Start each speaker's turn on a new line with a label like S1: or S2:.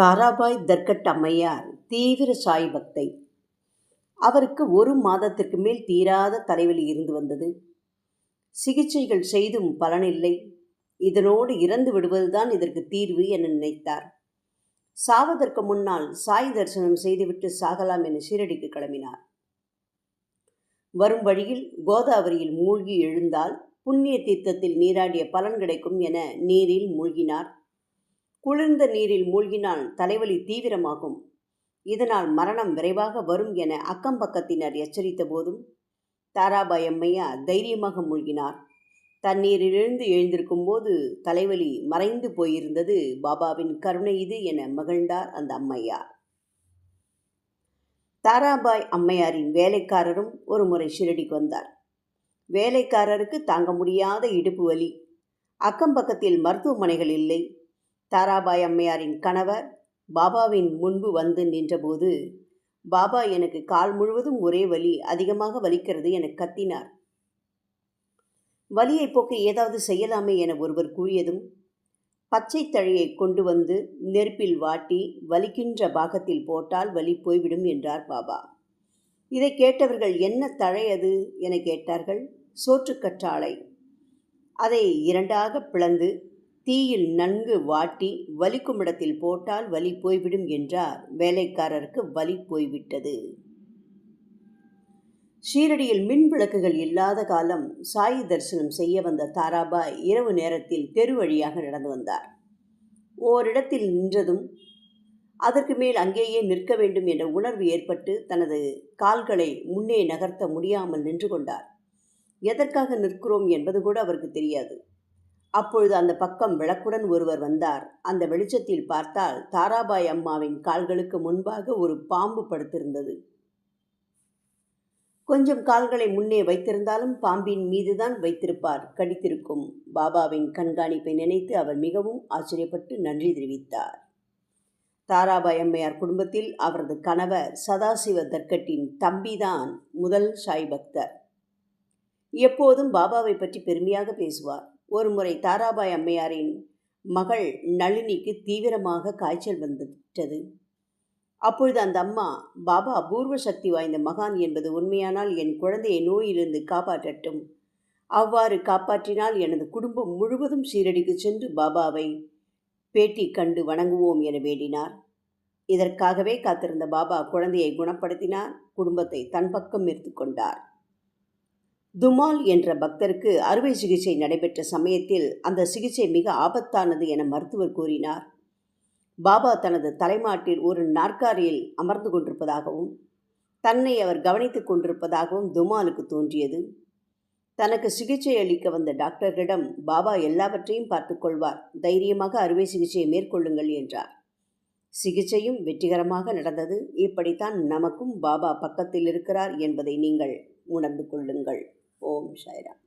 S1: தாராபாய் தர்கட் அம்மையார் தீவிர சாய் பக்தை. அவருக்கு 1 மாதத்திற்கு மேல் தீராத தலைவலி இருந்து வந்தது. சிகிச்சைகள் செய்தும் பலனில்லை. இதனோடு இறந்து விடுவதுதான் இதற்கு தீர்வு என நினைத்தார். சாவதற்கு முன்னால் சாய் தரிசனம் செய்துவிட்டு சாகலாம் என ஷீரடிக்கு கிளம்பினார். வரும் வழியில் கோதாவரியில் மூழ்கி எழுந்தால் புண்ணிய தீர்த்தத்தில் நீராடிய பலன் கிடைக்கும் என நீரில் மூழ்கினார். குளிர்ந்த நீரில் மூழ்கினால் தலைவலி தீவிரமாகும், இதனால் மரணம் விரைவாக வரும் என அக்கம் பக்கத்தினர் எச்சரித்த போதும் தாராபாய் அம்மையார் தைரியமாக மூழ்கினார். தண்ணீரிலிருந்து எழுந்திருக்கும் போது தலைவலி மறைந்து போயிருந்தது. பாபாவின் கருணை இது என மகிழ்ந்தார் அந்த அம்மையார். தாராபாய் அம்மையாரின் வேலைக்காரரும் ஒரு முறை ஷீரடிக்கு வந்தார். வேலைக்காரருக்கு தாங்க முடியாத இடுப்பு வலி. அக்கம் பக்கத்தில் மருத்துவமனைகள் இல்லை. தாராபாய் அம்மையாரின் கணவர் பாபாவின் முன்பு வந்து நின்றபோது, பாபா, எனக்கு கால் முழுவதும் ஒரே வலி, அதிகமாக வலிக்கிறது என கத்தினார். வலியை போக்க ஏதாவது செய்யலாமே என ஒருவர் கூறியதும், பச்சை தழையை கொண்டு வந்து நெருப்பில் வாட்டி வலிக்கின்ற பாகத்தில் போட்டால் வலி போய்விடும் என்றார் பாபா. இதை கேட்டவர்கள், என்ன தழை அது என கேட்டார்கள். சோற்றுக்கற்றாழை. அதை 2ஆக பிளந்து தீயில் நன்கு வாட்டி வலிக்கும் இடத்தில் போட்டால் வலி போய்விடும் என்றார். வேலைக்காரருக்கு வலி போய்விட்டது. ஷீரடியில் மின் விளக்குகள் இல்லாத காலம் சாய் தரிசனம் செய்ய வந்த தாராபாய் இரவு நேரத்தில் தெரு வழியாக நடந்து வந்தார். ஓரிடத்தில் நின்றதும் அதற்கு மேல் அங்கேயே நிற்க வேண்டும் என்ற உணர்வு ஏற்பட்டு தனது கால்களை முன்னே நகர்த்த முடியாமல் நின்று கொண்டார். எதற்காக நிற்கிறோம் என்பது கூட அவருக்கு தெரியாது. அப்பொழுது அந்த பக்கம் விளக்குடன் ஒருவர் வந்தார். அந்த வெளிச்சத்தில் பார்த்தால் தாராபாய் அம்மாவின் கால்களுக்கு முன்பாக ஒரு பாம்பு படுத்திருந்தது. கொஞ்சம் கால்களை முன்னே வைத்திருந்தாலும் பாம்பின் மீதுதான் வைத்திருப்பார், கடித்திருக்கும். பாபாவின் கண்காணிப்பை நினைத்து அவர் மிகவும் ஆச்சரியப்பட்டு நன்றி தெரிவித்தார். தாராபாய் அம்மையார் குடும்பத்தில் அவரது கணவர் சதாசிவ தர்கட்டின் தம்பிதான் முதல் சாய் பக்தர். எப்போதும் பாபாவை பற்றி பெருமையாக பேசுவார். ஒருமுறை தாராபாய் அம்மையாரின் மகள் நளினிக்கு தீவிரமாக காய்ச்சல் வந்துவிட்டது. அப்பொழுது அந்த அம்மா, பாபா அபூர்வ சக்தி வாய்ந்த மகான் என்பது உண்மையானால் என் குழந்தையை நோயிலிருந்து காப்பாற்றட்டும். அவ்வாறு காப்பாற்றினால் எனது குடும்பம் முழுவதும் ஷீரடிக்கு சென்று பாபாவை பேட்டி கண்டு வணங்குவோம் என வேண்டினார். இதற்காகவே காத்திருந்த பாபா குழந்தையை குணப்படுத்தினார். குடும்பத்தை தன் பக்கம் ஈர்த்து கொண்டார். துமால் என்ற பக்தருக்கு அறுவை சிகிச்சை நடைபெற்ற சமயத்தில் அந்த சிகிச்சை மிக ஆபத்தானது என மருத்துவர் கூறினார். பாபா தனது தலைமாட்டில் ஒரு நாற்காலியில் அமர்ந்து கொண்டிருப்பதாகவும் தன்னை அவர் கவனித்துக் கொண்டிருப்பதாகவும் துமாலுக்கு தோன்றியது. தனக்கு சிகிச்சை அளிக்க வந்த டாக்டர்களிடம், பாபா எல்லாவற்றையும் பார்த்துக் கொள்வார், தைரியமாக அறுவை சிகிச்சையை மேற்கொள்ளுங்கள் என்றார். சிகிச்சையும் வெற்றிகரமாக நடந்தது. இப்படித்தான் நமக்கும் பாபா பக்கத்தில் இருக்கிறார் என்பதை நீங்கள் உணர்ந்து கொள்ளுங்கள். ஓம் சாய்ராம்.